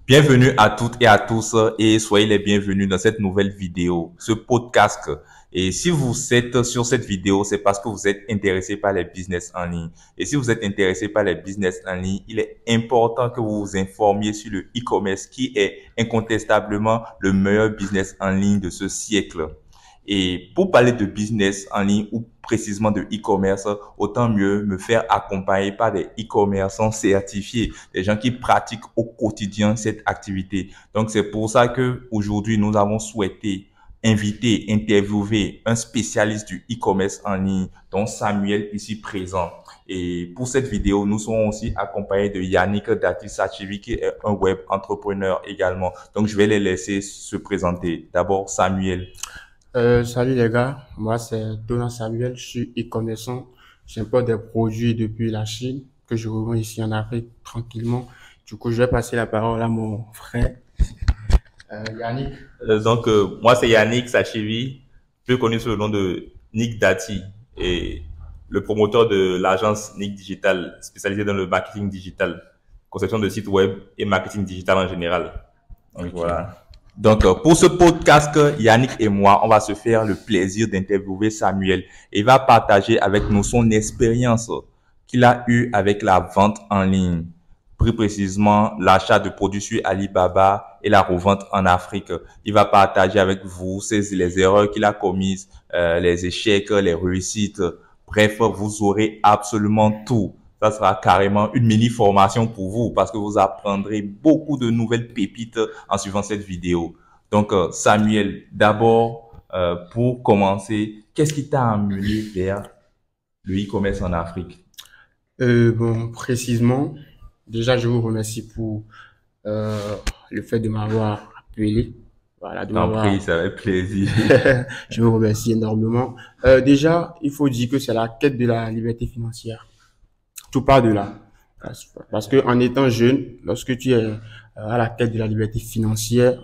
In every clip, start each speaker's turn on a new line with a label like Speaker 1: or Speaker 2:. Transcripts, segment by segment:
Speaker 1: Bienvenue à toutes et à tous et soyez les bienvenus dans cette nouvelle vidéo, ce podcast. Et si vous êtes sur cette vidéo, c'est parce que vous êtes intéressé par les business en ligne. Et si vous êtes intéressé par les business en ligne, il est important que vous vous informiez sur le e-commerce qui est incontestablement le meilleur business en ligne de ce siècle. Et pour parler de business en ligne ou précisément de e-commerce, autant mieux me faire accompagner par des e-commerçants certifiés, des gens qui pratiquent au quotidien cette activité. Donc, c'est pour ça que aujourd'hui, nous avons souhaité inviter, interviewer un spécialiste du e-commerce en ligne, dont Samuel ici présent. Et pour cette vidéo, nous serons aussi accompagnés de Yannick Dati-Sachivi, qui est un web entrepreneur également. Donc, je vais les laisser se présenter. D'abord, Samuel.
Speaker 2: Salut les gars, moi c'est Donald Samuel, je suis e-commerçant. J'importe des produits depuis la Chine que je revends ici en Afrique tranquillement. Du coup, je vais passer la parole à mon frère Yannick.
Speaker 1: Moi, c'est Yannick Sachivi, plus connu sous le nom de Nick Dati, et le promoteur de l'agence Nick Digital, spécialisée dans le marketing digital, conception de sites web et marketing digital en général. Donc, voilà. Donc, pour ce podcast, Yannick et moi, on va se faire le plaisir d'interviewer Samuel. Et il va partager avec nous son expérience qu'il a eue avec la vente en ligne, plus précisément l'achat de produits sur Alibaba et la revente en Afrique. Il va partager avec vous les erreurs qu'il a commises, les échecs, les réussites. Bref, vous aurez absolument tout. Ça sera carrément une mini formation pour vous parce que vous apprendrez beaucoup de nouvelles pépites en suivant cette vidéo. Donc, Samuel, d'abord, pour commencer, qu'est-ce qui t'a amené vers le e-commerce en Afrique?
Speaker 2: Précisément, déjà je vous remercie pour euh, le fait de m'avoir appelé. Voilà, de
Speaker 1: T'en prie,
Speaker 2: m'avoir.
Speaker 1: ça fait plaisir.
Speaker 2: Je vous remercie énormément. Déjà, il faut dire que c'est la quête de la liberté financière. Tout part de là. Parce que en étant jeune, lorsque tu es à la quête de la liberté financière,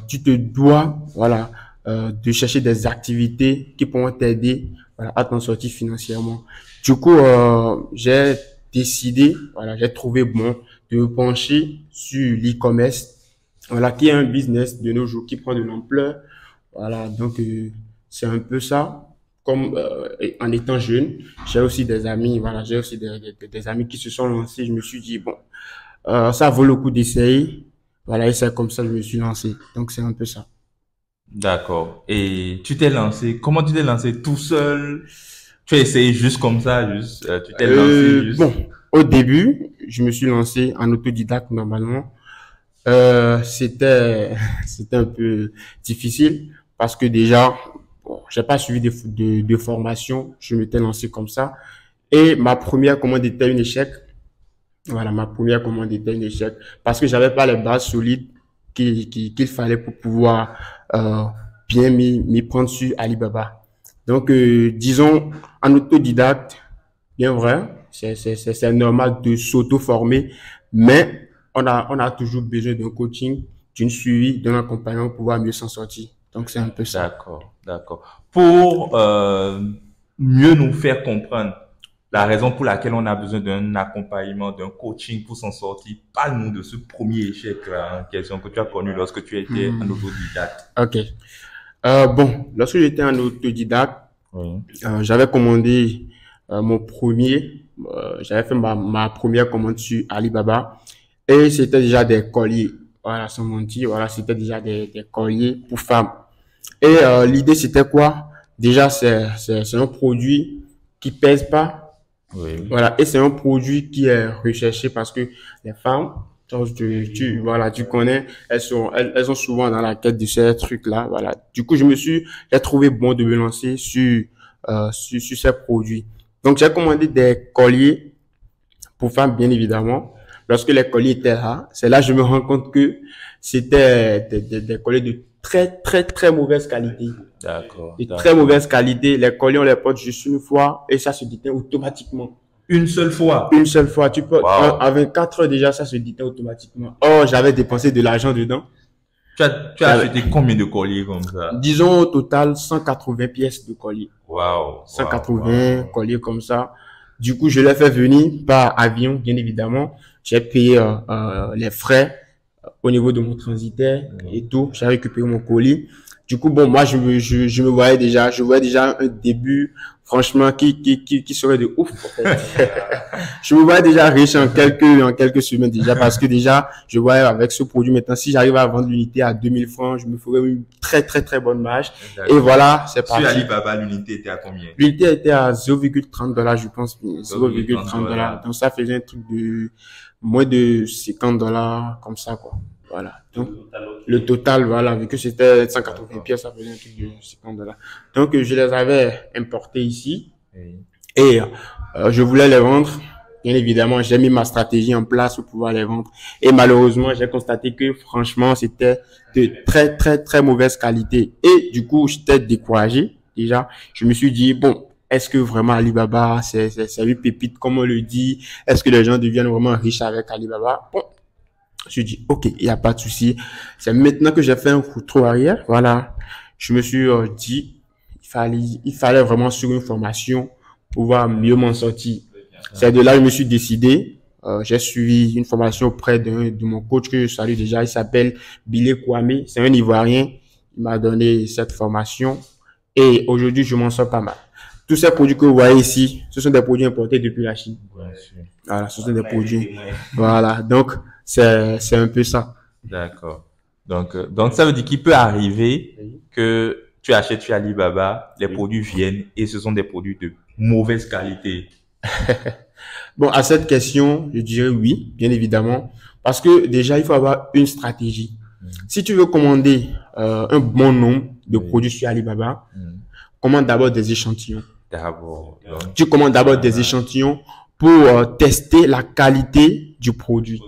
Speaker 2: tu te dois, voilà, de chercher des activités qui pourront t'aider, voilà, à t'en sortir financièrement. Du coup, j'ai décidé, voilà, j'ai trouvé bon de me pencher sur l'e-commerce, voilà, qui est un business de nos jours qui prend de l'ampleur. Voilà, donc c'est un peu ça. Comme en étant jeune, j'ai aussi des amis, voilà, j'ai aussi des amis qui se sont lancés. Je me suis dit, bon, ça vaut le coup d'essayer. Voilà, et c'est comme ça que je me suis lancé. Donc, c'est un peu ça.
Speaker 1: D'accord. Et tu t'es lancé, comment tu t'es lancé tout seul? Tu as essayé juste comme ça, juste, tu t'es lancé
Speaker 2: Bon,
Speaker 1: juste.
Speaker 2: au début, je me suis lancé en autodidacte normalement. C'était, c'était un peu difficile parce que déjà, bon, j'ai pas suivi de formation. Je m'étais lancé comme ça. Et ma première commande était un échec. Voilà, ma première commande était un échec parce que j'avais pas les bases solides qu'il fallait pour pouvoir euh, bien m'y prendre sur Alibaba. Donc, disons, en autodidacte, bien vrai, c'est normal de s'auto-former, mais on a toujours besoin d'un coaching, d'une suivi, d'un accompagnement pour pouvoir mieux s'en sortir. Donc, c'est un peu ça.
Speaker 1: D'accord, d'accord. Pour mieux nous faire comprendre la raison pour laquelle on a besoin d'un accompagnement, d'un coaching pour s'en sortir, parle-nous de ce premier échec là, en question que tu as connu lorsque tu étais un
Speaker 2: Hmm,
Speaker 1: autodidacte.
Speaker 2: ok. Bon, lorsque j'étais en autodidacte,
Speaker 1: Oui.
Speaker 2: j'avais commandé j'avais fait ma première commande sur Alibaba et c'était déjà des colliers. Voilà, sans mentir, voilà, c'était déjà des colliers pour femmes. Et l'idée, c'était quoi? Déjà, c'est un produit qui pèse pas.
Speaker 1: Oui.
Speaker 2: Voilà, et c'est un produit qui est recherché parce que les femmes, voilà, tu connais, elles sont souvent dans la quête de ces trucs-là. Voilà. Du coup, j'ai trouvé bon de me lancer sur ces produits. Donc, j'ai commandé des colliers pour femmes, bien évidemment. Lorsque les colliers étaient là, c'est là que je me rends compte que c'était des colliers de très, très, très mauvaise qualité.
Speaker 1: D'accord,
Speaker 2: De très
Speaker 1: d'accord.
Speaker 2: mauvaise qualité. Les colliers, on les porte juste une fois et ça se déteint automatiquement.
Speaker 1: Une seule
Speaker 2: Une
Speaker 1: fois.
Speaker 2: seule fois, tu peux,
Speaker 1: Waouh.
Speaker 2: à 24 heures déjà, ça se déteint automatiquement. Oh, j'avais dépensé de l'argent dedans.
Speaker 1: Tu as
Speaker 2: J'avais,
Speaker 1: acheté combien de colliers comme ça?
Speaker 2: disons au total 180 pièces de collier.
Speaker 1: Waouh, waouh, waouh,
Speaker 2: 180
Speaker 1: waouh.
Speaker 2: colliers comme ça. Du coup, je l'ai fait venir par avion, bien évidemment. J'ai payé les frais au niveau de mon transitaire et tout. J'ai récupéré mon colis. Du coup, bon, moi, je me voyais déjà, un début, franchement, qui serait de ouf, en fait. Je me voyais déjà riche en quelques semaines déjà, parce que déjà, je voyais avec ce produit maintenant, si j'arrive à vendre l'unité à 2000 francs, je me ferais une très, très, très bonne marge. Et voilà, c'est parti.
Speaker 1: Sur Alibaba, l'unité était à combien?
Speaker 2: L'unité était à 0,30 $, je pense, 0,30 $. Donc, ça faisait un truc de moins de 50 $, comme ça, quoi. Voilà. Donc, le total, voilà, vu que c'était 180 pièces, ça faisait un truc de 50 $. Donc, je les avais importés ici. Et je voulais les vendre. Bien évidemment, j'ai mis ma stratégie en place pour pouvoir les vendre. Et malheureusement, j'ai constaté que franchement, c'était de très, très, très mauvaise qualité. Et du coup, j'étais découragé. Déjà, je me suis dit, bon, est-ce que vraiment Alibaba, c'est une pépite, comme on le dit? Est-ce que les gens deviennent vraiment riches avec Alibaba? Bon, je me suis dit, ok, il n'y a pas de souci. C'est maintenant que j'ai fait un retour arrière. Voilà. Je me suis dit, il fallait vraiment sur une formation pouvoir mieux m'en sortir. C'est de là que je me suis décidé. J'ai suivi une formation auprès de mon coach que je salue déjà. Il s'appelle Billy Kwame. C'est un Ivoirien. Il m'a donné cette formation. Et aujourd'hui, je m'en sors pas mal. Tous ces produits que vous voyez ici, ce sont des produits importés depuis la Chine. Voilà, ce sont des produits. Voilà. Donc, c'est un peu ça.
Speaker 1: D'accord. Donc ça veut dire qu'il peut arriver que tu achètes chez Alibaba, les produits viennent et ce sont des produits de mauvaise qualité.
Speaker 2: Bon, à cette question, je dirais oui, bien évidemment, parce que déjà, il faut avoir une stratégie. Si tu veux commander un bon nombre de produits sur Alibaba, commande d'abord des échantillons. Tu commandes d'abord des échantillons pour tester la qualité du produit.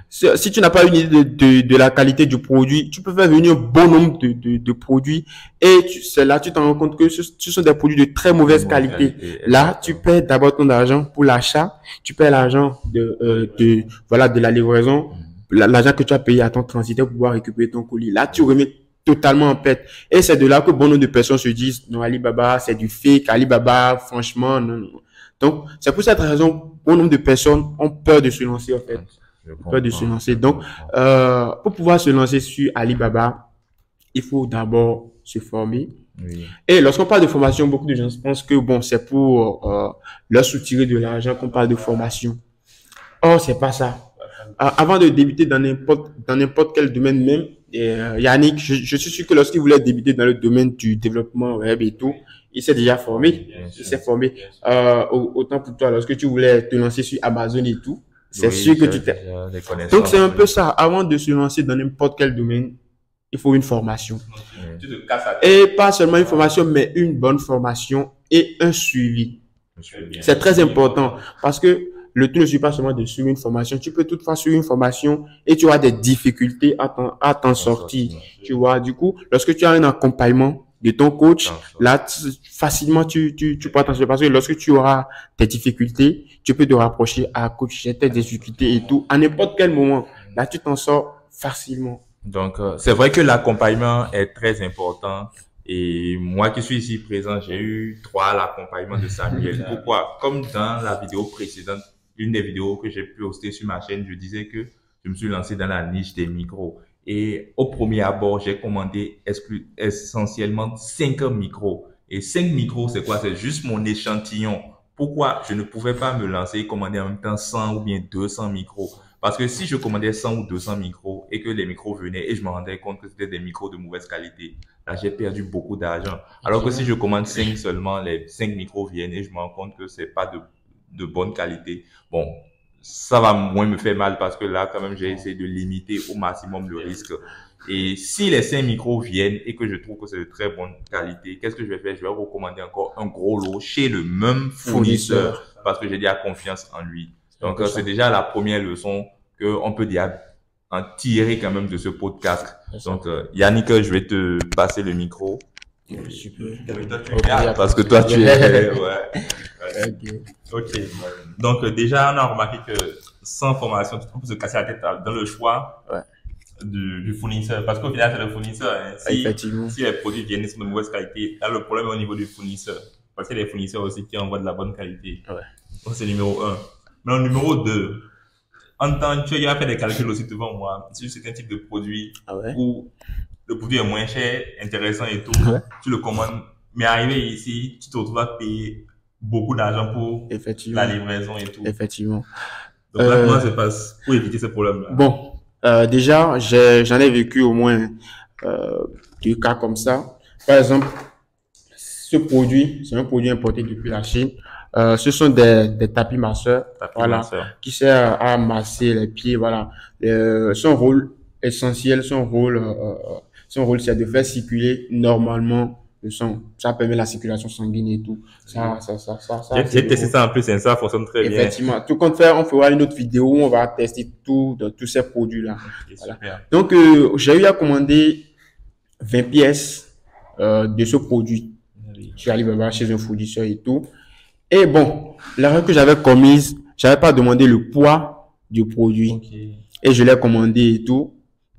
Speaker 2: Si tu n'as pas une idée de la qualité du produit, tu peux faire venir un bon nombre de produits et c'est là tu t'en rends compte que ce sont des produits de très mauvaise qualité. Là, tu paies d'abord ton argent pour l'achat, tu paies l'argent de la livraison, l'argent que tu as payé à ton transitaire pour pouvoir récupérer ton colis. Là, tu remets totalement en perte. Et c'est de là que bon nombre de personnes se disent, non, Alibaba, c'est du fake, Alibaba, franchement, non, non. Donc, c'est pour cette raison, bon nombre de personnes ont peur de se lancer, en fait. Peur de se lancer. Donc, pour pouvoir se lancer sur Alibaba, il faut d'abord se former. Oui. Et lorsqu'on parle de formation, beaucoup de gens pensent que bon, c'est pour leur soutirer de l'argent qu'on parle de formation. Or, c'est pas ça. Avant de débuter dans n'importe quel domaine même, Yannick, je suis sûr que lorsqu'il voulait débuter dans le domaine du développement web et tout, il s'est déjà formé. Il s'est formé. Autant pour toi, lorsque tu voulais te lancer sur Amazon et tout, c'est sûr que tu t'es. Donc, c'est un peu ça. Avant de se lancer dans n'importe quel domaine, il faut une formation. Et pas seulement une formation, mais une bonne formation et un suivi. C'est très important parce que le tout ne suit pas seulement de suivre une formation. Tu peux toutefois suivre une formation et tu auras des difficultés à t'en sortir. Tu vois, du coup, lorsque tu as un accompagnement de ton coach, là, facilement, tu peux t'en sortir parce que lorsque tu auras des difficultés, tu peux te rapprocher à coach, j'ai tes difficultés et tout. À n'importe quel moment, là, tu t'en sors facilement.
Speaker 1: Donc, c'est vrai que l'accompagnement est très important. Et moi qui suis ici présent, j'ai eu droit à l'accompagnement de Samuel. Pourquoi? Comme dans la vidéo précédente, une des vidéos que j'ai pu poster sur ma chaîne, je disais que je me suis lancé dans la niche des micros. Et au premier abord, j'ai commandé essentiellement 5 micros. Et 5 micros, c'est quoi? C'est juste mon échantillon. Pourquoi je ne pouvais pas me lancer et commander en même temps 100 ou bien 200 micros? Parce que si je commandais 100 ou 200 micros et que les micros venaient et je me rendais compte que c'était des micros de mauvaise qualité, là, j'ai perdu beaucoup d'argent. Alors que si je commande 5 seulement, les 5 micros viennent et je me rends compte que c'est pas de bonne qualité. Bon, ça va moins me faire mal parce que là, quand même, j'ai essayé de limiter au maximum le risque. Et si les 5 micros viennent et que je trouve que c'est de très bonne qualité, qu'est-ce que je vais faire? Je vais recommander encore un gros lot chez le même fournisseur parce que j'ai déjà confiance en lui. Donc, c'est déjà la première leçon qu'on peut déjà en tirer quand même de ce podcast. Donc, Yannick, je vais te passer le micro. Super. Parce que toi, tu es... ouais. Ok. Donc, déjà, on a remarqué que sans formation, on peut se casser la tête dans le choix du fournisseur. Parce qu'au final, c'est le fournisseur. Hein. Si les produits viennent de mauvaise qualité, là, le problème est au niveau du fournisseur. Parce qu'il y a des fournisseurs aussi qui envoient de la bonne qualité. Ouais. Donc, c'est numéro 1. Mais le numéro 2, en temps, tu as fait des calculs aussi devant moi sur certains types de produits
Speaker 2: Ah ouais.
Speaker 1: où le produit est moins cher, intéressant et tout.
Speaker 2: Ouais.
Speaker 1: Tu le commandes, mais arrivé ici, tu te retrouves à payer beaucoup d'argent pour
Speaker 2: Effectivement.
Speaker 1: la livraison et tout.
Speaker 2: Effectivement.
Speaker 1: Donc là, comment ça se passe pour éviter ce problème-là?
Speaker 2: Bon, déjà, j'en ai vécu au moins deux cas comme ça. Par exemple, ce produit, c'est un produit importé depuis la Chine. Ce sont des tapis masseurs, voilà, qui servent à masser les pieds, voilà. Son rôle essentiel, son rôle, c'est de faire circuler normalement le sang. Ça permet la circulation sanguine et tout.
Speaker 1: J'ai testé ça en plus, et ça fonctionne très bien.
Speaker 2: Effectivement. Tout compte faire, on fera une autre vidéo où on va tester tous ces produits-là.
Speaker 1: Okay,
Speaker 2: voilà. Donc, j'ai eu à commander 20 pièces de ce produit. Je suis allé chez un fournisseur et tout. Et bon, l'erreur que j'avais commise, j'avais pas demandé le poids du produit. Okay. Et je l'ai commandé et tout.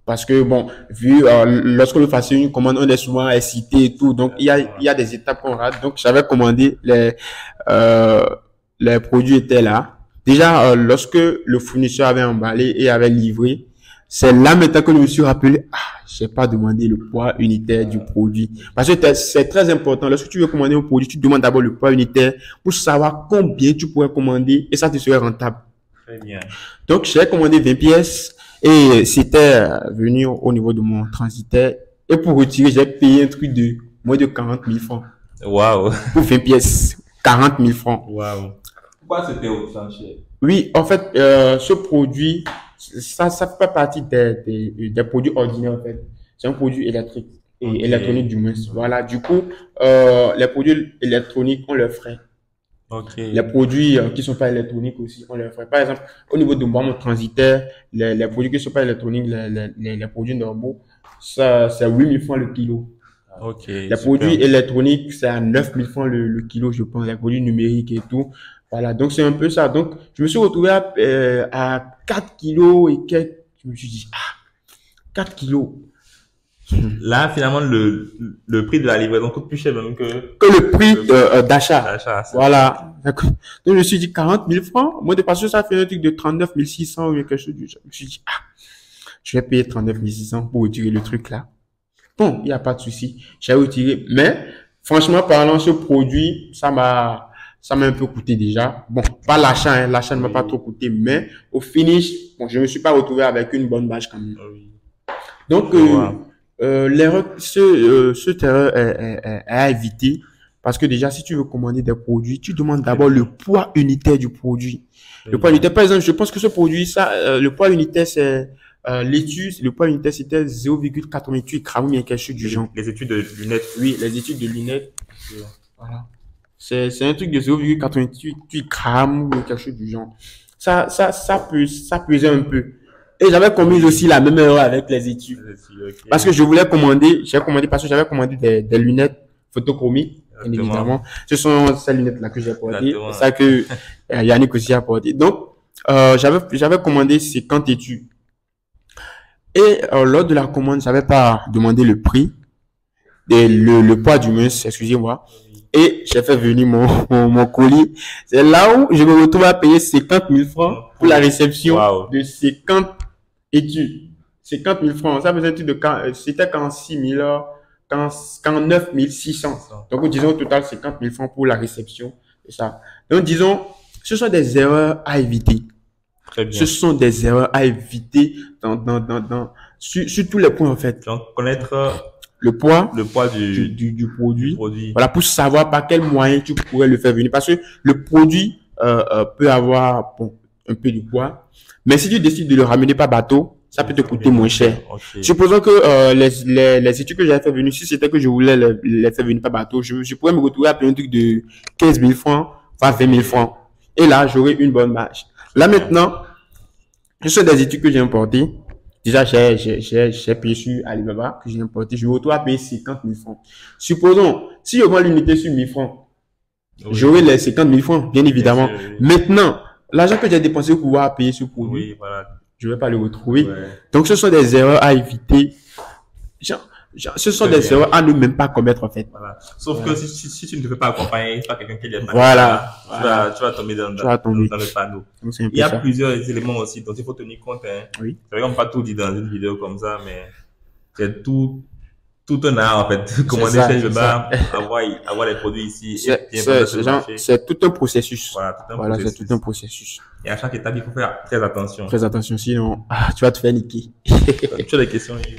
Speaker 2: Parce que bon, vu, lorsque le fait une commande, on est souvent excité et tout. Donc, il y a des étapes qu'on rate. Donc, j'avais commandé les produits étaient là. Déjà, lorsque le fournisseur avait emballé et avait livré, c'est là maintenant que je me suis rappelé, j'ai pas demandé le poids unitaire du produit. Parce que c'est très important. Lorsque tu veux commander un produit, tu demandes d'abord le poids unitaire pour savoir combien tu pourrais commander et ça te serait rentable.
Speaker 1: Très bien.
Speaker 2: Donc, j'ai commandé 20 pièces et c'était venu au niveau de mon transitaire. Et pour retirer, j'ai payé un truc de moins de 40 000 francs.
Speaker 1: Waouh.
Speaker 2: Pour 20 pièces. 40 000 francs.
Speaker 1: Waouh. Pourquoi c'était autant cher?
Speaker 2: Oui, en fait, ce produit, ça fait partie des produits ordinaires, en fait. C'est un produit électrique et électronique du moins. Voilà. Du coup, les produits électroniques ont leurs frais. Les produits qui sont pas électroniques aussi ont leurs frais. Par exemple, au niveau de moi, mon transitaire, les produits qui sont pas électroniques, les produits normaux, ça, c'est 8 000 francs le kilo. Les produits électroniques, c'est à 9 000 francs le kilo, je pense, les produits numériques et tout. Voilà, donc c'est un peu ça. Donc, je me suis retrouvé à 4 kilos et quelques. Je me suis dit, 4 kilos.
Speaker 1: Là, finalement, le prix de la livraison coûte plus cher même que
Speaker 2: le prix d'achat. Voilà. Donc, je me suis dit 40 000 francs. Moi, de parce que ça fait un truc de 39 600 ou quelque chose du genre. Je me suis dit, je vais payer 39 600 pour retirer le truc là. Bon, il n'y a pas de souci. J'ai retiré. Mais, franchement, parlant, ce produit, ça m'a un peu coûté déjà. Bon, pas l'achat, hein. L'achat ne m'a pas trop coûté, mais au finish, bon, je me suis pas retrouvé avec une bonne marge quand même. Donc, l'erreur, cette erreur est à éviter parce que déjà, si tu veux commander des produits, tu demandes d'abord le poids unitaire du produit. Le poids unitaire, par exemple, je pense que ce produit, ça, le poids unitaire, c'est l'étude, le poids unitaire, c'était 0,88 grammes ou bien quelque chose du genre.
Speaker 1: Les études de lunettes.
Speaker 2: Oui, les études de lunettes. Voilà. C'est un truc de 0,88 grammes ou quelque chose du genre. Ça pesait un peu. Et j'avais commis aussi la même erreur avec les études. Parce que je voulais commander, parce que j'avais commandé des lunettes photochromiques, bien évidemment. Ce sont ces lunettes-là que j'ai portées. C'est ça que Yannick aussi a porté. Donc, j'avais commandé 50 études. Et lors de la commande, j'avais pas demandé le prix, le poids du mince, excusez-moi. Et j'ai fait venir mon colis. C'est là où je me retrouve à payer 50 000 francs pour la réception de 50 études. 50 000 francs. Ça faisait un truc de, c'était 49 600. Donc, disons au total 50 000 francs pour la réception. C'est ça. Donc, disons, ce sont des erreurs à éviter.
Speaker 1: Très bien.
Speaker 2: Ce sont des erreurs à éviter sur tous les points, en fait.
Speaker 1: Donc, connaître
Speaker 2: le poids
Speaker 1: du
Speaker 2: produit. Voilà, pour savoir par quel moyen tu pourrais le faire venir. Parce que le produit peut avoir un peu de poids. Mais si tu décides de le ramener par bateau, ça peut te coûter moins cher. Supposons que les études que j'avais fait venir, si c'était que je voulais les faire venir par bateau, je pourrais me retrouver à payer un truc de 15 000 francs, enfin 20 000 francs. Et là, j'aurais une bonne marge. Là maintenant, ce sont des études que j'ai importées. Déjà, j'ai payé sur Alibaba, que j'ai importé. Je me retrouve à payer 50 000 francs. Supposons, si je vends l'unité sur 1000 francs, j'aurai les 50 000 francs, bien évidemment. Maintenant, l'argent que j'ai dépensé pour pouvoir payer ce produit, je ne vais pas le retrouver. Donc, ce sont des erreurs à éviter. Genre, Ce sont des erreurs à ne même pas commettre, en fait.
Speaker 1: Voilà. Sauf que si tu ne te fais pas accompagner par quelqu'un qui est pas
Speaker 2: Voilà.
Speaker 1: tu vas tomber dans le panneau.
Speaker 2: Donc, c'est un peu
Speaker 1: Il y a
Speaker 2: ça.
Speaker 1: plusieurs éléments aussi dont il faut tenir compte, hein.
Speaker 2: Oui.
Speaker 1: C'est vrai qu'on peut pas tout dire dans une vidéo comme ça, mais c'est tout un art, en fait. Commander chez le bar, avoir les produits ici, et bien vendre sur le marché.
Speaker 2: C'est tout un processus.
Speaker 1: Voilà, tout un
Speaker 2: Voilà, c'est
Speaker 1: processus.
Speaker 2: tout un processus.
Speaker 1: Et à chaque étape, il faut faire très attention.
Speaker 2: Très attention, sinon, tu vas te faire niquer.
Speaker 1: Tu as des questions, Yves?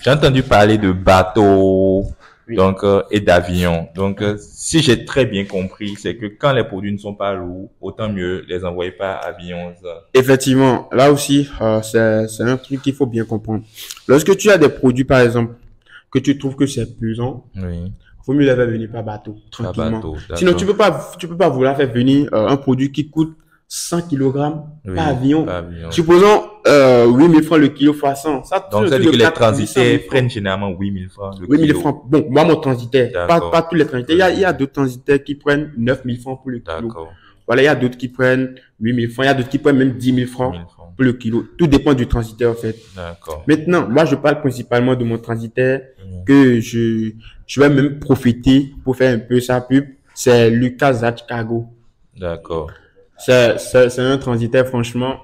Speaker 3: J'ai entendu parler de bateaux,
Speaker 2: Oui.
Speaker 3: donc, et d'avions. Donc, si j'ai très bien compris, c'est que quand les produits ne sont pas lourds, autant mieux les envoyer par avion. Ça.
Speaker 2: Effectivement, là aussi, c'est un truc qu'il faut bien comprendre. Lorsque tu as des produits, par exemple, que tu trouves que c'est pesant,
Speaker 3: Oui.
Speaker 2: faut mieux les faire venir par bateau,
Speaker 3: Par
Speaker 2: tranquillement.
Speaker 3: bateau,
Speaker 2: Sinon,
Speaker 3: d'accord.
Speaker 2: tu peux pas vouloir faire venir un produit qui coûte 100 kg
Speaker 3: Oui,
Speaker 2: par avion.
Speaker 3: par avion.
Speaker 2: Supposons 8 000 francs le kilo fois 100. Ça,
Speaker 3: Donc, ça veut dire que les transitaires prennent généralement 8 000 francs le
Speaker 2: 8 000
Speaker 3: kilo.
Speaker 2: francs. Bon, moi, mon transitaire, pas tous les transitaires. Il y a d'autres transitaires qui prennent 9 000 francs pour le kilo.
Speaker 3: D'accord.
Speaker 2: Voilà, il y a d'autres qui prennent 8 000 francs. Il y a d'autres qui prennent même 10 000 francs
Speaker 3: 1000 francs.
Speaker 2: pour le kilo. Tout dépend du transitaire, en fait.
Speaker 3: D'accord.
Speaker 2: Maintenant, moi, je parle principalement de mon transitaire
Speaker 3: Mhm.
Speaker 2: que je vais même profiter pour faire un peu sa pub. C'est Lucas Zach Cargo.
Speaker 3: D'accord.
Speaker 2: C'est un transitaire, franchement,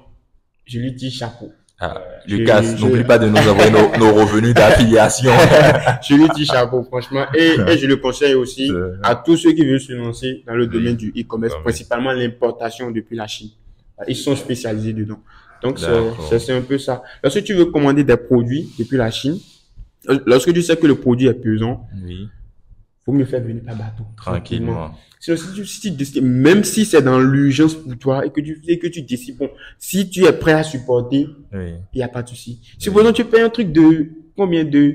Speaker 2: je lui dis chapeau.
Speaker 3: Ah, Lucas,
Speaker 2: je-
Speaker 3: n'oublie pas de nous envoyer nos revenus d'affiliation.
Speaker 2: Je lui dis chapeau, franchement. Et je le conseille aussi à tous ceux qui veulent se lancer dans le domaine du e-commerce,
Speaker 3: Oui.
Speaker 2: principalement l'importation depuis la Chine. Ils sont spécialisés dedans. Donc,
Speaker 3: D'accord.
Speaker 2: c'est un peu ça. Lorsque tu veux commander des produits depuis la Chine, lorsque tu sais que le produit est pesant,
Speaker 3: Oui,
Speaker 2: faut mieux faire venir par bateau.
Speaker 3: tranquillement.
Speaker 2: Sinon, si tu décides, même si c'est dans l'urgence pour toi et que tu décides, bon, si tu es prêt à supporter,
Speaker 3: Oui.
Speaker 2: il n'y a pas de souci. Supposons tu payes un truc de combien de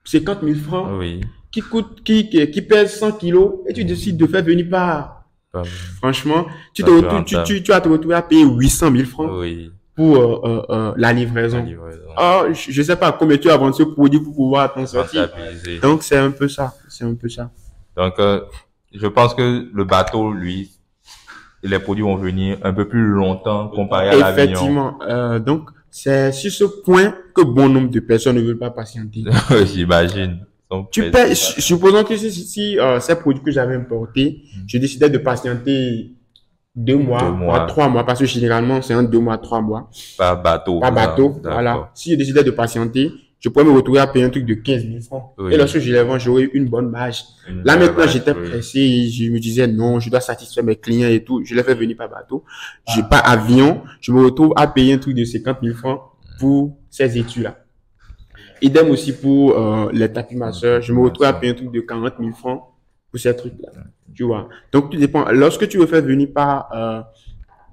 Speaker 2: 50 000 francs
Speaker 3: Oui.
Speaker 2: qui pèse 100 kilos et tu décides de faire venir par.
Speaker 3: Pas-
Speaker 2: Franchement, tu
Speaker 3: Ça
Speaker 2: te
Speaker 3: peut
Speaker 2: retrouves,
Speaker 3: rentable.
Speaker 2: tu vas te retrouver à payer 800 000 francs
Speaker 3: Oui.
Speaker 2: pour la livraison.
Speaker 3: La livraison.
Speaker 2: Ah, je sais pas combien tu as vendu ce produit pour pouvoir t'en sortir.
Speaker 3: Rentabiliser.
Speaker 2: Donc c'est un peu ça. C'est un peu ça.
Speaker 3: Donc, je pense que le bateau, lui, les produits vont venir un peu plus longtemps comparé à l'avion.
Speaker 2: Effectivement. Donc c'est sur ce point que bon nombre de personnes ne veulent pas patienter.
Speaker 3: J'imagine. Donc,
Speaker 2: Tu payes, supposons que si ces produits que j'avais importés, je décidais de patienter 2 mois,
Speaker 3: 2 mois.
Speaker 2: voire 3 mois, parce que généralement, c'est un 2 mois, 3 mois,
Speaker 3: Par bateau.
Speaker 2: par bateau,
Speaker 3: D'accord.
Speaker 2: voilà. Si je décidais de patienter, je pourrais me retrouver à payer un truc de 15 000 francs.
Speaker 3: Oui.
Speaker 2: Et lorsque je les vends, j'aurais une bonne marge.
Speaker 3: Une
Speaker 2: Là,
Speaker 3: belle
Speaker 2: maintenant,
Speaker 3: vache,
Speaker 2: j'étais
Speaker 3: oui.
Speaker 2: pressé, je me disais, non, je dois satisfaire mes clients et tout. Je les fais venir par bateau. J'ai pas avion. Je me retrouve à payer un truc de 50 000 francs pour ces études-là. Idem aussi pour les tapis masseurs. Je me retrouve à payer un truc de 40 000 francs pour ces trucs-là. Tu vois. Donc, tout dépend. Lorsque tu veux faire venir par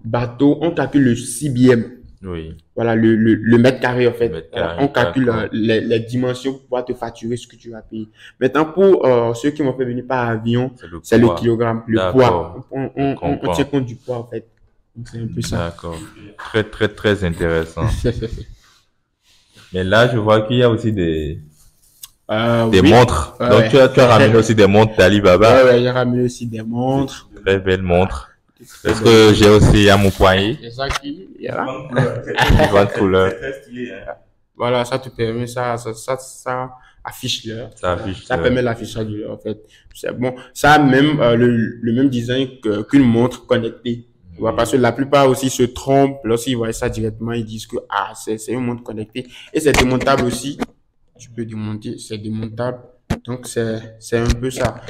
Speaker 2: bateau, on calcule le CBM.
Speaker 3: Oui.
Speaker 2: Voilà, le mètre carré, en fait.
Speaker 3: Mètre carré,
Speaker 2: On calcule
Speaker 3: d'accord.
Speaker 2: les dimensions pour pouvoir te facturer ce que tu vas payer. Maintenant, pour ceux qui m'ont fait venir par avion, c'est le
Speaker 3: poids.
Speaker 2: kilogramme, le
Speaker 3: D'accord.
Speaker 2: poids. On
Speaker 3: comprends.
Speaker 2: tient compte du poids, en fait. Donc, c'est un peu ça.
Speaker 3: D'accord. Très, très, très intéressant. Mais là, je vois qu'il y a aussi des
Speaker 2: Oui.
Speaker 3: montres.
Speaker 2: Ouais,
Speaker 3: Donc,
Speaker 2: ouais.
Speaker 3: tu as ramené aussi des montres d'Alibaba.
Speaker 2: Ouais, j'ai ramené aussi des montres.
Speaker 3: Très belles montres. Est-ce que j'ai aussi à mon poignet?
Speaker 2: C'est ça qui,
Speaker 3: Différentes couleurs.
Speaker 1: C'est très stylé, hein.
Speaker 2: voilà, ça te permet, ça affiche l'heure.
Speaker 3: Ça affiche.
Speaker 2: Ça permet l'affichage de l'heure, en fait. C'est bon. Ça a même le même design qu'une montre connectée. Tu vois, parce que la plupart aussi se trompent lorsqu'ils voient ça directement, ils disent que c'est une montre connectée. Et c'est démontable aussi. Tu peux démonter, c'est démontable. Donc c'est un peu ça.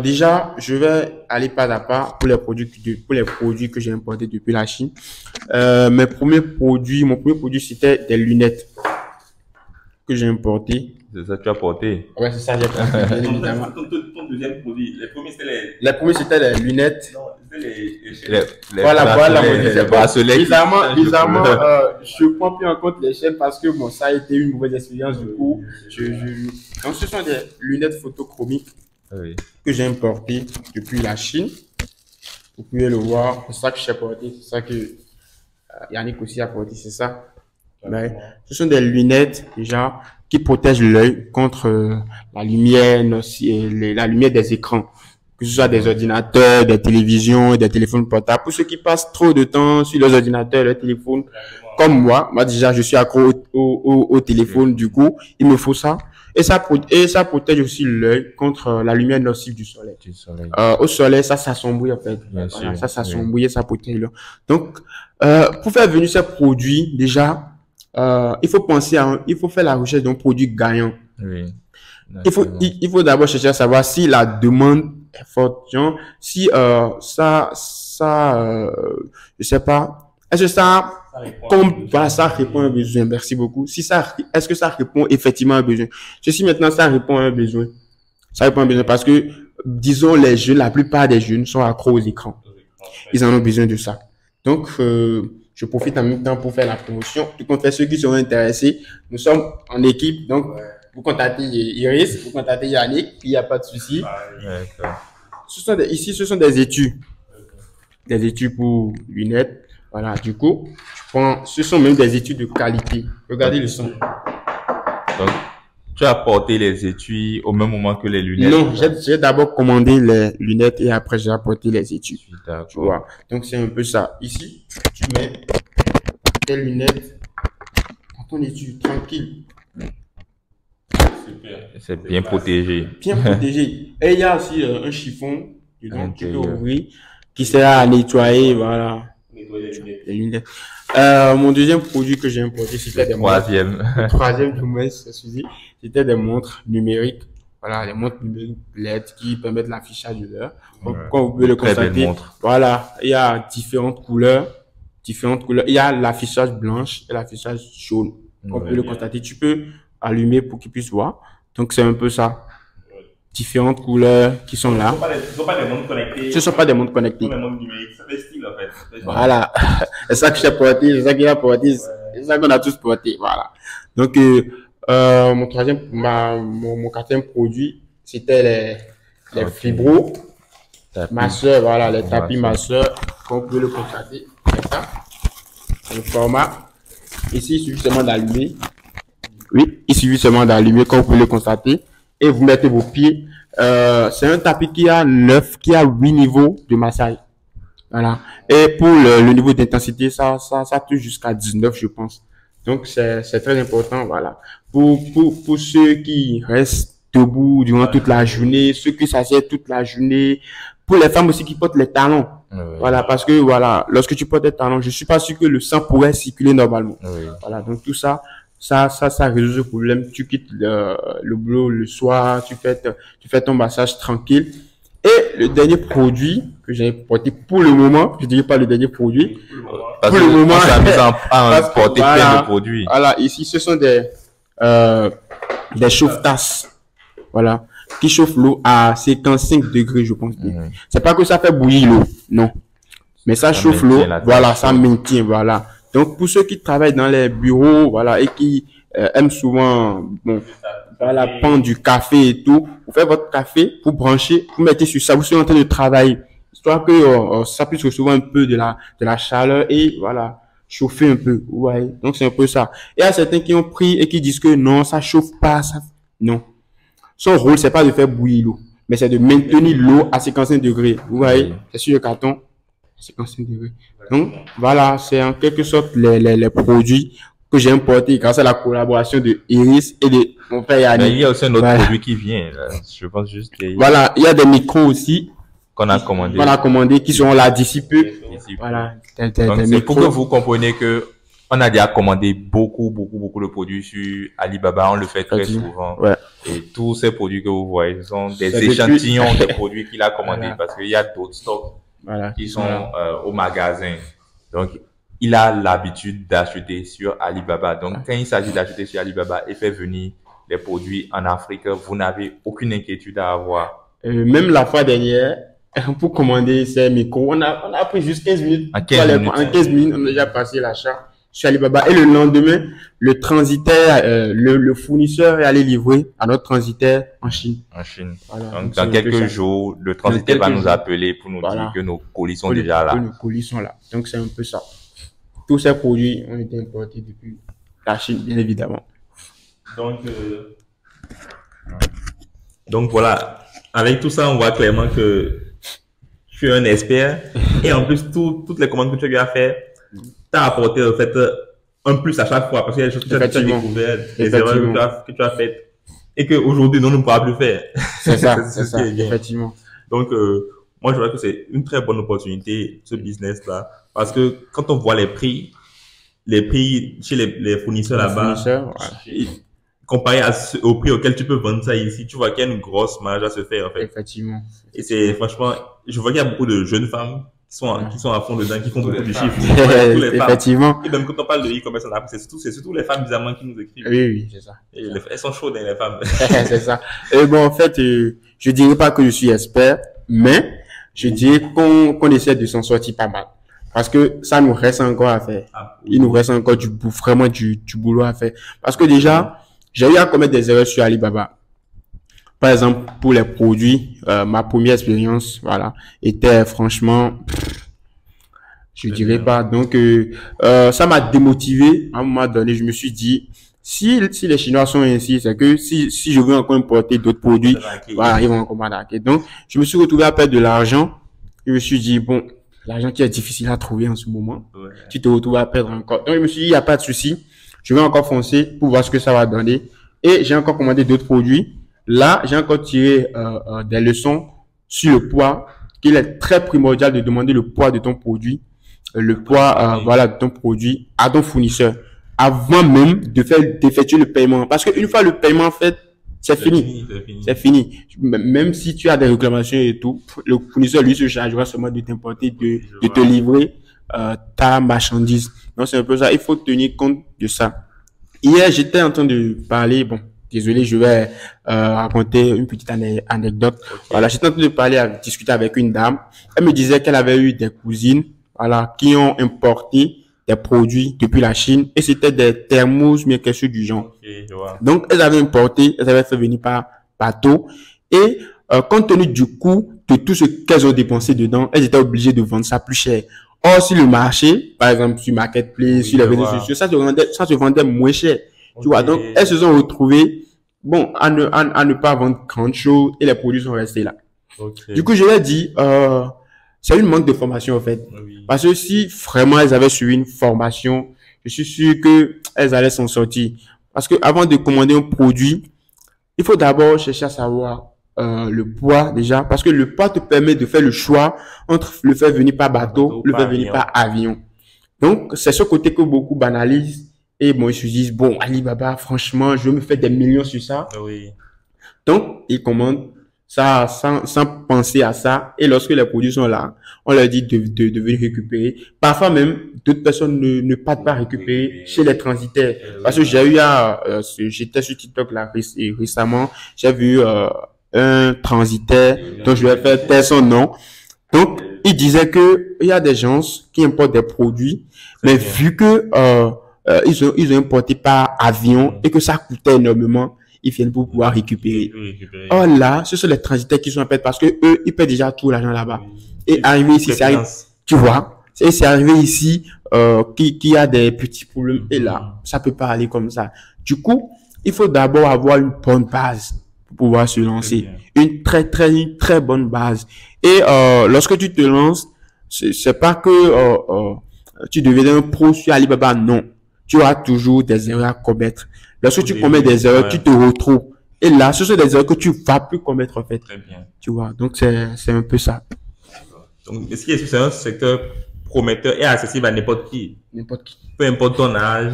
Speaker 2: Déjà, je vais aller pas à pas pour les produits que j'ai importés depuis la Chine. Mon premier produit, c'était des lunettes que j'ai importées.
Speaker 3: C'est ça que tu as porté.
Speaker 2: Ouais, c'est ça, j'ai importé, bien évidemment.
Speaker 1: Ton deuxième produit. Les premiers, c'était
Speaker 2: Les premiers, c'était les lunettes.
Speaker 1: non, c'était
Speaker 3: Les
Speaker 2: Voilà,
Speaker 3: bracelets.
Speaker 2: Bizarrement, je prends plus en compte les chaînes parce que bon, ça a été une mauvaise expérience du coup. Donc, ce sont des lunettes photochromiques
Speaker 3: Oui.
Speaker 2: que j'ai importées depuis la Chine. Vous pouvez le voir, c'est ça que j'ai porté, c'est ça que Yannick aussi a porté, c'est ça. Mais ce sont des lunettes déjà qui protègent l'œil contre la lumière, la lumière des écrans que ce soit des ordinateurs, des télévisions, des téléphones portables. Pour ceux qui passent trop de temps sur leurs ordinateurs, leurs téléphones, comme moi déjà, je suis accro au téléphone, du coup, il me faut ça. Et ça protège aussi l'œil contre la lumière nocive du soleil. Au soleil, ça s'assombrit, en fait. Voilà, ça s'assombrit et ça protège l'œil. Donc, pour faire venir ces produits, déjà, il faut faire la recherche d'un produit gagnant.
Speaker 3: Oui.
Speaker 2: Il faut d'abord chercher à savoir si la demande est forte, genre, si je sais pas, est-ce que ça ça répond à un besoin. Merci beaucoup. Est-ce que ça répond effectivement à un besoin? Ceci maintenant, ça répond à un besoin. Ça répond à un besoin parce que, disons, les jeunes, la plupart des jeunes sont accros aux écrans. Ils en ont besoin de ça. Donc, je profite en même temps pour faire la promotion. Tout compte fait, ceux qui seront intéressés, nous sommes en équipe, donc, vous contactez Iris, vous contactez Yannick, il n'y a pas de souci. Ici, ce sont des études. Des études pour lunettes. Voilà, du coup, ce sont même des études de qualité. Regardez le son.
Speaker 3: Donc, tu as porté les étuis au même moment que les lunettes?
Speaker 2: Non, j'ai d'abord commandé les lunettes et après j'ai apporté les étuis. Tu vois. Donc, c'est un peu ça. Ici, tu mets tes lunettes dans ton étui, tranquille.
Speaker 3: C'est bien protégé.
Speaker 2: Bien protégé. Et il y a aussi un chiffon dedans, tu peux ouvrir, qui sert à nettoyer, voilà. Les lunettes. Mon deuxième produit que j'ai importé, c'était des montres. Le troisième du moins, c'était des montres numériques. Voilà, les montres numériques LED qui permettent l'affichage de l'heure. Donc, comme vous pouvez le constater, voilà, il y a différentes couleurs. Il y a l'affichage blanche et l'affichage jaune. Comme vous pouvez le constater, tu peux allumer pour qu'ils puissent voir. Donc, c'est un peu ça. Différentes couleurs qui sont là.
Speaker 1: Ce ne sont pas des montres connectées.
Speaker 2: Ce ne sont pas des montres connectées.
Speaker 1: Ce sont des montres numériques. Ça fait style, en fait.
Speaker 2: Voilà. C'est ça que j'ai porté, c'est ça qu'il a porté, c'est ça qu'on a tous porté. Voilà. Donc, mon quatrième produit, c'était les fibros. Ma soeur, voilà, les tapis ma soeur, comme vous pouvez le constater. C'est ça. Le format. Ici, il suffit seulement d'allumer. Oui, il suffit seulement d'allumer, comme vous pouvez le constater. Et vous mettez vos pieds. C'est un tapis qui a 8 niveaux de massage. Voilà. Et pour le niveau d'intensité, ça touche jusqu'à 19, je pense. Donc, c'est très important, voilà. Pour ceux qui restent debout durant toute la journée, ceux qui s'assiedent toute la journée, pour les femmes aussi qui portent les talons. Voilà, parce que, voilà, lorsque tu portes des talons, je suis pas sûr que le sang pourrait circuler normalement. Voilà, donc tout ça résout ce problème. Tu quittes le boulot le soir, tu fais ton massage tranquille. Et le dernier produit que j'ai porté pour le moment, je dirais pas le dernier produit.
Speaker 3: Pour le moment, on s'amuse à porter plein de produits.
Speaker 2: Voilà, ici, ce sont des chauffe-tasses. Voilà. Qui chauffent l'eau à 55 degrés, je pense. C'est pas que ça fait bouillir l'eau. Non. Mais ça chauffe l'eau. Voilà, ça maintient, voilà. Donc, pour ceux qui travaillent dans les bureaux, voilà, et qui aiment souvent, voilà, prendre du café et tout, vous faites votre café, vous branchez, vous mettez sur ça, vous êtes en train de travailler, histoire que ça puisse recevoir un peu de la chaleur et voilà, chauffer un peu. Ouais. Donc, c'est un peu ça. Et il y a certains qui ont pris et qui disent que non, ça chauffe pas, non. Son rôle, c'est pas de faire bouillir l'eau, mais c'est de maintenir l'eau à 55 degrés. Vous voyez, c'est sur le carton. 55 degrés. Donc, voilà, c'est en quelque sorte les produits que j'ai importés grâce à la collaboration de Iris et de mon frère Yannick.
Speaker 3: Mais il y a aussi un autre produit qui vient, là. Je pense juste que...
Speaker 2: Voilà, il y a des micros aussi.
Speaker 3: Qu'on a commandé.
Speaker 2: Qui seront là d'ici peu. Voilà.
Speaker 3: Donc, c'est pour que vous compreniez que on a déjà commandé beaucoup de produits sur Alibaba. On le fait très souvent. Ouais. Et tous ces produits que vous voyez, ce sont des échantillons des produits qu'il a commandés parce qu'il y a d'autres stocks. Voilà, qui sont au magasin. Donc, il a l'habitude d'acheter sur Alibaba. Donc, quand il s'agit d'acheter sur Alibaba et faire venir les produits en Afrique, vous n'avez aucune inquiétude à avoir.
Speaker 2: Même la fois dernière, pour commander ces micros, on a pris juste 15 minutes.
Speaker 3: En 15
Speaker 2: minutes, on a déjà passé l'achat sur Alibaba. Et le lendemain, le transitaire, le fournisseur est allé livrer à notre transitaire en Chine.
Speaker 3: Voilà, donc dans quelques jours, le transitaire va nous appeler pour nous dire que nos colis sont déjà là.
Speaker 2: Nos colis sont là. Donc, c'est un peu ça. Tous ces produits ont été importés depuis la Chine, bien évidemment.
Speaker 1: Donc voilà. avec tout ça, on voit clairement que tu es un expert. Et en plus, toutes les commandes que tu as fait, t'as apporté, en fait, un plus à chaque fois. Parce qu'il y a des choses que tu as découvertes, des erreurs que tu as faites. Et qu'aujourd'hui, nous ne pourra plus faire.
Speaker 2: C'est ça, c'est ça, effectivement.
Speaker 1: Donc, moi, je vois que c'est une très bonne opportunité, ce business-là. Parce que quand on voit les prix chez les fournisseurs là-bas, comparé au prix auquel tu peux vendre ça ici, tu vois qu'il y a une grosse marge à se faire, en fait.
Speaker 2: Effectivement.
Speaker 1: Et c'est, franchement, je vois qu'il y a beaucoup de jeunes femmes qui sont à fond dedans, qui font beaucoup de chiffres.
Speaker 2: Effectivement.
Speaker 1: Et même quand on parle de e-commerce en Afrique, c'est surtout les femmes bizarrement qui nous écrivent.
Speaker 2: Oui, c'est ça.
Speaker 1: Et elles sont chaudes, les femmes.
Speaker 2: C'est ça. Et bon, en fait, je dirais pas que je suis expert, mais je dirais qu'on essaie de s'en sortir pas mal. Parce que ça nous reste encore à faire. Il nous reste encore vraiment du boulot à faire. Parce que déjà, j'ai eu à commettre des erreurs sur Alibaba. Par exemple, pour les produits, ma première expérience, voilà, était franchement, je dirais pas. Donc, ça m'a démotivé. À un moment donné, je me suis dit, si les Chinois sont ainsi, c'est que si je veux encore importer d'autres produits, voilà, ils vont encore m'attaquer. Donc, je me suis retrouvé à perdre de l'argent. Je me suis dit, bon, l'argent qui est difficile à trouver en ce moment, tu te retrouves à perdre encore. Donc, je me suis dit, il n'y a pas de souci. Je vais encore foncer pour voir ce que ça va donner. Et j'ai encore commandé d'autres produits. Là, j'ai encore tiré des leçons sur le poids, qu'il est très primordial de demander le poids de ton produit, le poids voilà, de ton produit à ton fournisseur, avant même d'effectuer le paiement. Parce qu'une fois le paiement fait, c'est fini. C'est fini. Même si tu as des réclamations et tout, le fournisseur, lui, se chargera seulement de t'importer, de te livrer ta marchandise. Donc, c'est un peu ça. Il faut tenir compte de ça. Hier, j'étais en train de parler, bon, désolé, je vais raconter une petite anecdote. Voilà, j'étais en train de discuter avec une dame. Elle me disait qu'elle avait eu des cousines, voilà, qui ont importé des produits depuis la Chine et c'était des thermos, mais quelque chose du genre. Donc, elles avaient importé, elles avaient fait venir par bateau et compte tenu du coût de tout ce qu'elles ont dépensé dedans, elles étaient obligées de vendre ça plus cher. Or, sur le marché, par exemple, sur Marketplace, sur les réseaux sociaux, ça se vendait moins cher. Tu vois, donc, elles se sont retrouvées, bon, à ne pas vendre grand chose et les produits sont restés là. Du coup, je leur ai dit, c'est une manque de formation, en fait. Parce que si vraiment elles avaient suivi une formation, je suis sûr que elles allaient s'en sortir. Parce que avant de commander un produit, il faut d'abord chercher à savoir le poids déjà, parce que le poids te permet de faire le choix entre le faire venir par bateau, le faire venir par avion. Donc, c'est ce côté que beaucoup banalisent. Et bon, ils se disent, bon, Alibaba, franchement, je vais me faire des millions sur ça. Donc, ils commandent ça sans penser à ça. Et lorsque les produits sont là, on leur dit de venir récupérer. Parfois même, d'autres personnes ne partent pas récupérer chez les transitaires. Parce que j'ai eu j'étais sur TikTok là récemment, j'ai vu un transitaire dont je vais faire taire son nom. Donc, il disait que il y a des gens qui importent des produits, mais vu que ils ont importé par avion et que ça coûtait énormément, ils viennent pour pouvoir récupérer. Oh là, ce sont les transitaires qui sont en fait parce que eux, ils paient déjà tout l'argent là-bas. Et arrivé ici, tu vois, c'est arrivé ici, qui a des petits problèmes. Et là, ça peut pas aller comme ça. Du coup, il faut d'abord avoir une bonne base pour pouvoir se lancer. Une très bonne base. Et, lorsque tu te lances, c'est pas que, tu deviens un pro sur Alibaba, non. Tu auras toujours des erreurs à commettre. Lorsque tu commets des erreurs, tu te retrouves. Et là, ce sont des erreurs que tu vas plus commettre, en fait.
Speaker 1: Très bien.
Speaker 2: Tu vois, donc c'est un peu ça.
Speaker 1: Donc, est-ce que c'est un secteur prometteur et accessible à n'importe qui?
Speaker 2: N'importe qui.
Speaker 1: Peu importe ton âge,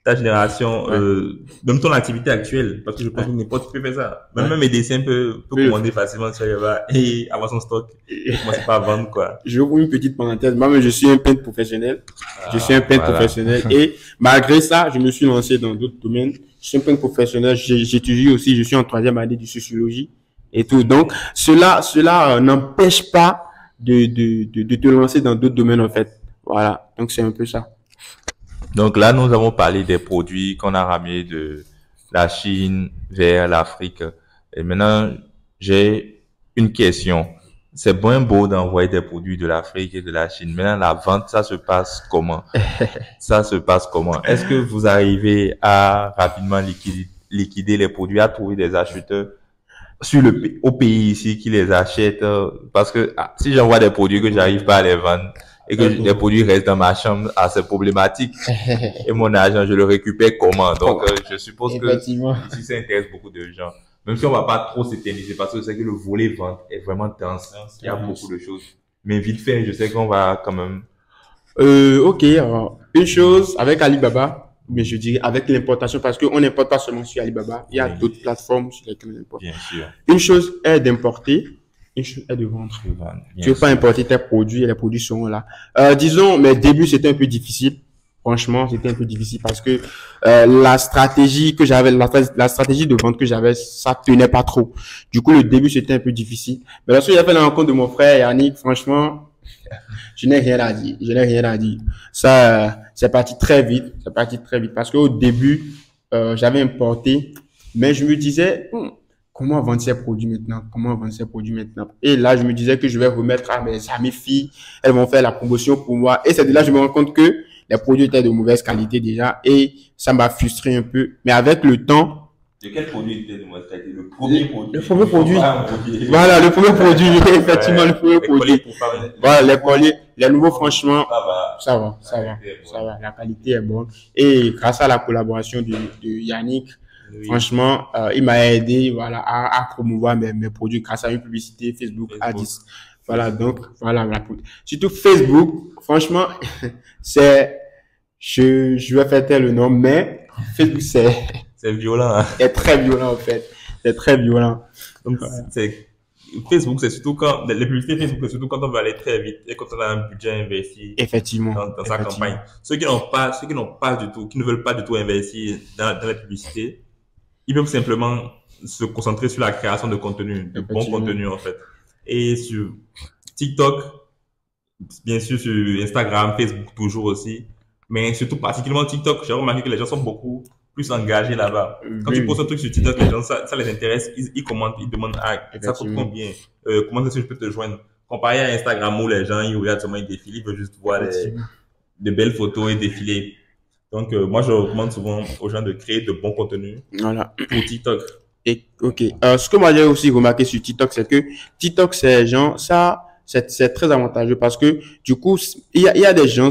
Speaker 1: ta génération, même ton activité actuelle. Parce que je pense que n'importe qui peut faire ça. Même un médecin peut commander facilement sur Alibaba et avoir son stock. Et commencer pas à vendre, quoi.
Speaker 2: Je ouvre une petite parenthèse. Moi-même, je suis un peintre professionnel. Je suis un peintre professionnel. Et malgré ça, je me suis lancé dans d'autres domaines. Je suis un peintre professionnel. J'étudie aussi. Je suis en 3e année de sociologie et tout. Donc, cela n'empêche pas de te lancer dans d'autres domaines, en fait. Voilà. Donc, c'est un peu ça.
Speaker 3: Donc là, nous avons parlé des produits qu'on a ramenés de la Chine vers l'Afrique. Et maintenant, j'ai une question. C'est bien beau d'envoyer des produits de l'Afrique et de la Chine. Maintenant, la vente, ça se passe comment? Ça se passe comment? Est-ce que vous arrivez à rapidement liquider les produits, à trouver des acheteurs? au pays ici qui les achètent, parce que si j'envoie des produits que j'arrive pas à les vendre et que les produits restent dans ma chambre, c'est problématique. Et mon argent, je le récupère comment? Donc, je suppose que ici, ça intéresse beaucoup de gens. Même si on va pas trop s'éterniser, parce que c'est que le volet vente est vraiment dense. Il y a beaucoup de choses. Mais vite fait, je sais qu'on va quand même.
Speaker 2: Ok, alors, une chose avec Alibaba, mais je dirais avec l'importation, parce qu'on n'importe pas seulement sur Alibaba, il y a d'autres plateformes sur lesquelles on importe.
Speaker 3: Bien sûr.
Speaker 2: Une chose est d'importer, une chose est de vendre. Tu veux pas importer tes produits et les produits seront là. Disons, mes débuts, c'était un peu difficile. Franchement, c'était un peu difficile parce que la stratégie que j'avais, la stratégie de vente que j'avais, ça tenait pas trop. Du coup, le début, c'était un peu difficile. Mais lorsque j'ai fait la rencontre de mon frère Yannick, franchement, je n'ai rien à dire. Je n'ai rien à dire. Ça, c'est parti très vite. C'est parti très vite parce qu'au début, j'avais importé, mais je me disais, comment vendre ces produits maintenant? Comment vendre ces produits maintenant? Et là, je me disais que je vais remettre à mes amies filles. Elles vont faire la promotion pour moi. Et c'est de là que je me rends compte que les produits étaient de mauvaise qualité déjà. Et ça m'a frustré un peu. Mais avec le temps.
Speaker 3: De quel produit était de mauvaise qualité? Le premier produit.
Speaker 2: Le premier produit. Voilà, le premier produit. Effectivement, le premier produit. Voilà, les colliers. Les nouveaux, franchement, ça va. La qualité est bonne. Et grâce à la collaboration de Yannick, franchement, il m'a aidé, voilà, à promouvoir mes produits grâce à une publicité Facebook Ads. Voilà, donc, voilà. Surtout Facebook, franchement, je vais faire tel le nom, mais Facebook,
Speaker 3: c'est violent, hein.
Speaker 2: C'est très violent, en fait. C'est très violent.
Speaker 1: Donc, Facebook, c'est surtout quand, les publicités Facebook, c'est surtout quand on veut aller très vite et quand on a un budget investi.
Speaker 2: Effectivement.
Speaker 1: Dans sa campagne. Ceux qui n'ont pas du tout, qui ne veulent pas du tout investir dans la publicité, ils peuvent simplement se concentrer sur la création de contenu, de bon contenu, en fait. Et sur TikTok, bien sûr, sur Instagram, Facebook, toujours aussi. Mais surtout, particulièrement TikTok, j'ai remarqué que les gens sont beaucoup plus engagés là-bas. Quand tu poses un truc sur TikTok, les gens, ça les intéresse, ils commentent, ils demandent, ça coûte combien? Comment est-ce que je peux te joindre? Comparé à Instagram où les gens, ils regardent seulement, ils défilent, ils veulent juste voir de belles photos et défiler. Donc, moi, je recommande souvent aux gens de créer de bons contenus.
Speaker 2: Voilà.
Speaker 1: Pour TikTok.
Speaker 2: Et, ok. Ce que moi, j'ai aussi remarqué sur TikTok, c'est que TikTok, c'est très avantageux parce que, du coup, il y a des gens,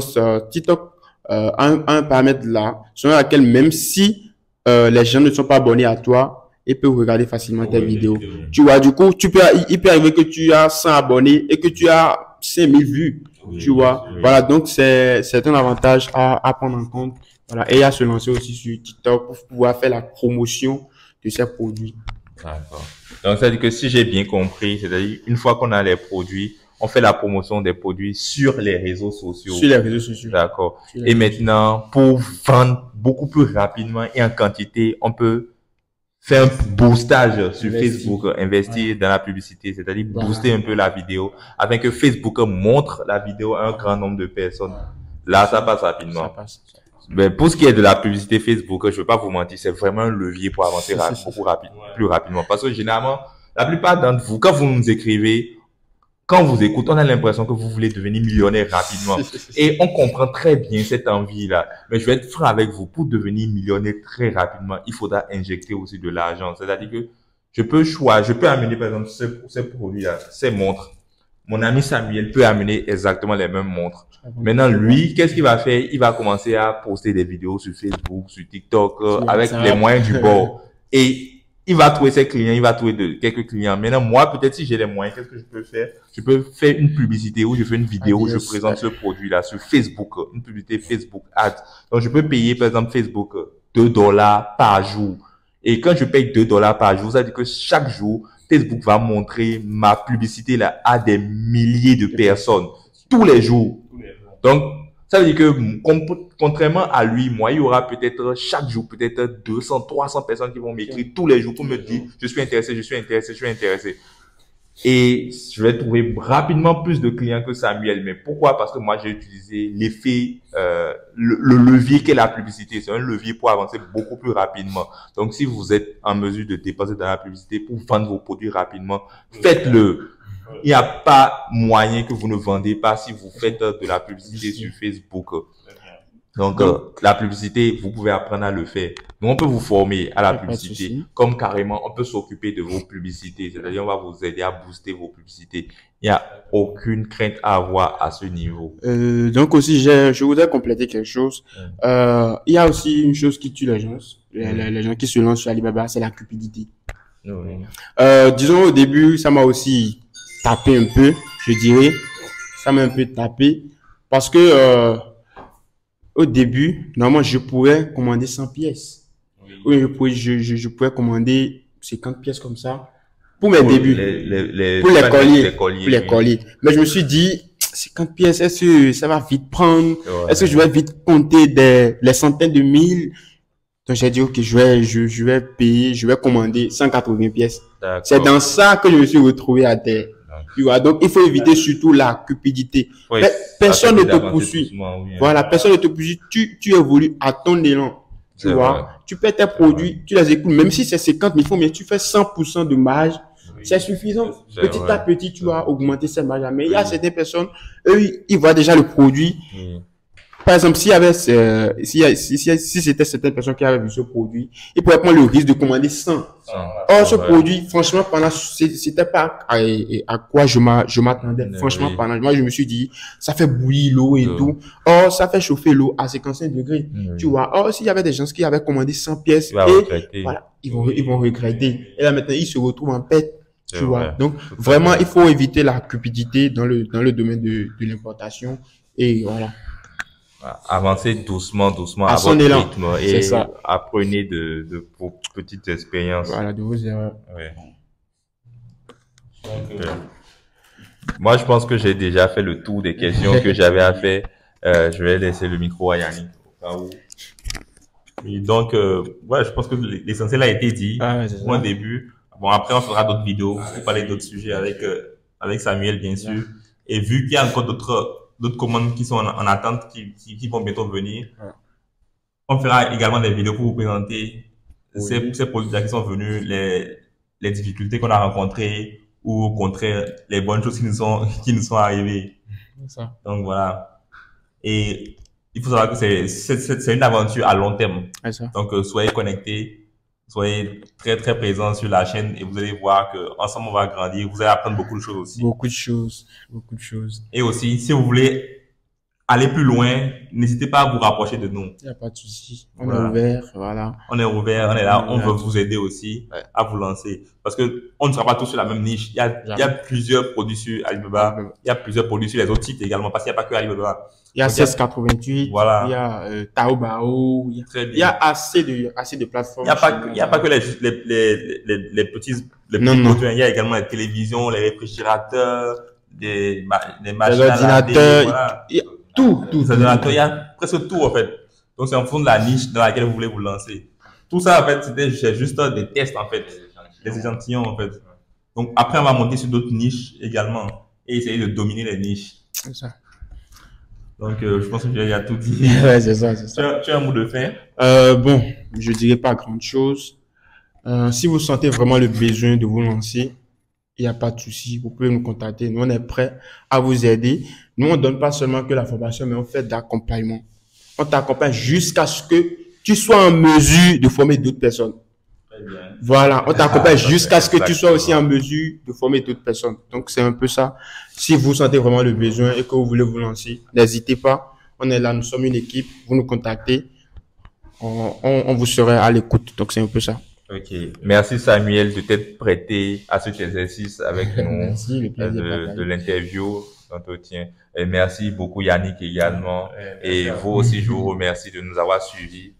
Speaker 2: TikTok, un paramètre là, selon laquelle même si les gens ne sont pas abonnés à toi, ils peuvent regarder facilement tes vidéos. Tu vois, du coup, il peut arriver que tu as 100 abonnés et que tu as 5000 vues. Tu vois, voilà, donc c'est un avantage à prendre en compte. Voilà, et à se lancer aussi sur TikTok pour pouvoir faire la promotion de ces produits.
Speaker 3: D'accord. Donc, ça veut dire que si j'ai bien compris, c'est-à-dire une fois qu'on a les produits, on fait la promotion des produits sur les réseaux sociaux.
Speaker 2: Sur les réseaux sociaux.
Speaker 3: D'accord. Et maintenant, pour vendre beaucoup plus rapidement et en quantité, on peut faire un boostage sur Facebook, investir dans la publicité, c'est-à-dire booster un peu la vidéo, afin que Facebook montre la vidéo à un grand nombre de personnes. Là, ça passe rapidement. Ça passe. Mais pour ce qui est de la publicité Facebook, je veux pas vous mentir, c'est vraiment un levier pour avancer plus rapidement. Parce que généralement, la plupart d'entre vous, quand vous nous écrivez, quand on vous écoute, on a l'impression que vous voulez devenir millionnaire rapidement. Et on comprend très bien cette envie-là. Mais je vais être franc avec vous. Pour devenir millionnaire très rapidement, il faudra injecter aussi de l'argent. C'est-à-dire que je peux amener, par exemple, ces produits-là, ces montres. Mon ami Samuel peut amener exactement les mêmes montres. Maintenant, lui, qu'est-ce qu'il va faire? Il va commencer à poster des vidéos sur Facebook, sur TikTok, avec les moyens du bord. Et il va trouver ses clients, il va trouver quelques clients. Maintenant, moi, peut-être si j'ai les moyens, qu'est-ce que je peux faire? Je peux faire une publicité où je fais une vidéo où je présente ce produit-là sur Facebook, une publicité Facebook Ads. Donc, je peux payer, par exemple, Facebook $2 par jour. Et quand je paye $2 par jour, ça veut dire que chaque jour, Facebook va montrer ma publicité là à des milliers de personnes tous les jours. Donc, ça veut dire que contrairement à lui, moi, il y aura peut-être chaque jour, peut-être 200, 300 personnes qui vont m'écrire tous les jours pour me dire je suis intéressé, je suis intéressé, je suis intéressé. Et je vais trouver rapidement plus de clients que Samuel. Mais pourquoi? Parce que moi, j'ai utilisé l'effet, le levier qu'est la publicité. C'est un levier pour avancer beaucoup plus rapidement. Donc, si vous êtes en mesure de dépenser dans la publicité pour vendre vos produits rapidement, faites-le. Il n'y a pas moyen que vous ne vendez pas si vous faites de la publicité sur Facebook. Donc, la publicité, vous pouvez apprendre à le faire. Nous, on peut vous former à la publicité, comme carrément, on peut s'occuper de vos publicités. C'est-à-dire, on va vous aider à booster vos publicités. Il n'y a aucune crainte à avoir à ce niveau.
Speaker 2: Donc aussi, je voudrais compléter quelque chose. Il y a aussi une chose qui tue les gens. Les gens qui se lancent sur Alibaba, c'est la cupidité. Disons, au début, ça m'a aussi tapé un peu, je dirais. Ça m'a un peu tapé. Parce que, au début, normalement, je pourrais commander 100 pièces. Oui, je pourrais commander 50 pièces comme ça pour mes débuts. Pour les colliers. Mais je me suis dit, 50 pièces, est-ce que ça va vite prendre? Est-ce que je vais vite compter les centaines de mille? Donc, j'ai dit, OK, je vais payer, je vais commander 180 pièces. C'est dans ça que je me suis retrouvé à terre. Tu vois, donc il faut éviter surtout la cupidité. Personne ne te poursuit. Voilà, personne ne te poursuit. Tu évolues à ton élan. Tu vois, tu paies tes produits, tu les écoutes, même si c'est 50 000 francs, mais tu fais 100% de marge, c'est suffisant. Petit à petit, tu vas augmenter ces marges. Mais il y a certaines personnes, eux, ils voient déjà le produit. Par exemple, si c'était certaines personnes qui avaient vu ce produit, ils pourraient prendre le risque de commander 100. Or, ce produit, franchement, c'était pas à quoi je m'attendais. Franchement, moi, je me suis dit, ça fait bouillir l'eau et tout. Or, ça fait chauffer l'eau à 55 degrés. Tu vois. Or, s'il y avait des gens qui avaient commandé 100 pièces, voilà, ils vont regretter. Et là, maintenant, ils se retrouvent en pète. Tu vois. Donc, vraiment, il faut éviter la cupidité dans le domaine de l'importation. Et voilà.
Speaker 3: Avancez doucement
Speaker 2: à
Speaker 3: votre
Speaker 2: élan.
Speaker 3: rythme et apprenez de vos petites expériences.
Speaker 2: Voilà, de vos erreurs.
Speaker 3: Moi, je pense que j'ai déjà fait le tour des questions que j'avais à faire. Je vais laisser le micro à Yannick.
Speaker 1: Et donc, je pense que l'essentiel a été dit au début. Bon, après, on fera d'autres vidéos pour parler d'autres sujets avec Samuel, bien sûr. Et vu qu'il y a encore d'autres commandes qui sont en attente, qui vont bientôt venir. On fera également des vidéos pour vous présenter ces produits qui sont venus, les difficultés qu'on a rencontrées ou au contraire, les bonnes choses qui nous sont arrivées. Donc voilà. Et il faut savoir que c'est une aventure à long terme. Donc soyez connectés. Soyez très, très présents sur la chaîne et vous allez voir que ensemble on va grandir. Vous allez apprendre beaucoup de choses aussi.
Speaker 2: Beaucoup de choses.
Speaker 1: Et aussi, si vous voulez aller plus loin, n'hésitez pas à vous rapprocher de nous.
Speaker 2: Il n'y a pas de souci. On est ouvert, voilà.
Speaker 1: On est ouvert, on est là, on veut vous aider aussi à vous lancer. Parce que on ne sera pas tous sur la même niche. Il y a plusieurs produits sur Alibaba. Il y a plusieurs produits sur les autres sites également parce qu'il n'y a pas que Alibaba.
Speaker 2: Il y a 1688,
Speaker 1: voilà.
Speaker 2: Il y a Taobao, il y a assez de plateformes.
Speaker 1: Il n'y a pas que les petits produits. Il y a également les télévisions, les réfrigérateurs, les machines,
Speaker 2: les ordinateurs, voilà. Il y a tout.
Speaker 1: Il y a presque tout, en fait. Donc, c'est en fond de la niche dans laquelle vous voulez vous lancer. Tout ça, en fait, c'est juste des tests, en fait. Des échantillons, en fait. Donc, après, on va monter sur d'autres niches également et essayer de dominer les niches.
Speaker 2: C'est ça.
Speaker 1: Donc, je pense que tu as tout dit.
Speaker 2: Ouais, c'est ça.
Speaker 1: Tu as un mot de fin?
Speaker 2: Bon, je dirais pas grand chose. Si vous sentez vraiment le besoin de vous lancer, il n'y a pas de souci. Vous pouvez nous contacter. Nous, on est prêts à vous aider. Nous, on donne pas seulement que la formation, mais on fait d'accompagnement. On t'accompagne jusqu'à ce que tu sois en mesure de former d'autres personnes. Très bien. Voilà. On t'accompagne jusqu'à ce que tu sois aussi en mesure de former d'autres personnes. Donc, c'est un peu ça. Si vous sentez vraiment le besoin et que vous voulez vous lancer, n'hésitez pas. On est là. Nous sommes une équipe. Vous nous contactez. On vous serait à l'écoute. Donc, c'est un peu ça.
Speaker 3: Ok. Merci Samuel de t'être prêté à cet exercice avec nous.
Speaker 2: Merci, le plaisir
Speaker 3: de l'interview, d'entretien. Et merci beaucoup Yannick également. Et vous aussi, je vous remercie de nous avoir suivis.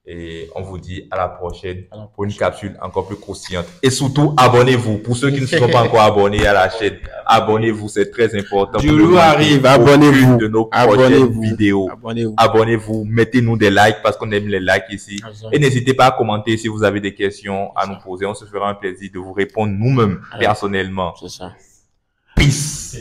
Speaker 3: Et on vous dit à la prochaine pour une capsule encore plus croustillante. Et surtout, abonnez-vous. Pour ceux qui ne sont pas encore abonnés à la chaîne, abonnez-vous, c'est très important.
Speaker 2: Du loup arrive, abonnez-vous.
Speaker 3: De nos prochaines vidéos. Abonnez-vous, mettez-nous des likes parce qu'on aime les likes ici. Et n'hésitez pas à commenter si vous avez des questions à nous poser. On se fera un plaisir de vous répondre nous-mêmes, personnellement.
Speaker 2: C'est ça.
Speaker 3: Peace.